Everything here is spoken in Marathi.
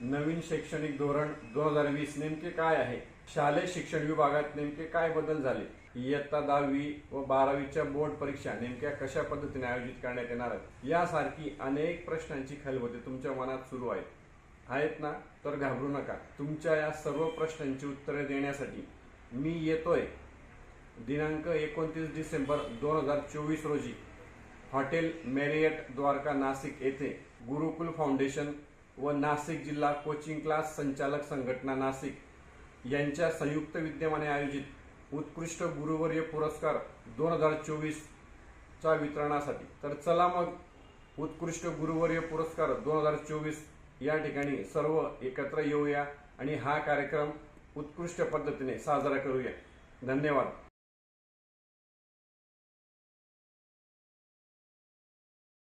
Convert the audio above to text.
नवीन शैक्षणिक धोरण 2020 नेमके काय आहे, शालेय शिक्षण विभागात नेमके काय बदल झाले, इयत्ता 10वी व 12वीच्या बोर्ड परीक्षा नेमक्या कशा पद्धतीने आयोजित करण्यात येणार आहेत, यासारखी अनेक प्रश्नांची खलबते तुमच्या मनात सुरू आहेत ना? तर घाबरू नका. तुमच्या या सर्व प्रश्नांची उत्तरे देण्यासाठी मी येतोय दिनांक 29 डिसेंबर 2024 रोजी हॉटेल मॅरियट द्वारका नाशिक येथे गुरुकुल फाउंडेशन व नाशिक जिल्हा कोचिंग क्लास संचालक संघटना नाशिक यांच्या संयुक्त विद्यमाने आयोजित उत्कृष्ट गुरुवर्य पुरस्कार 2024 च्या वितरणासाठी. तर चला मग उत्कृष्ट गुरुवर्य पुरस्कार 2024 या ठिकाणी सर्व एकत्र येऊया आणि हा कार्यक्रम उत्कृष्ट पद्धतीने साजरा करूया. धन्यवाद.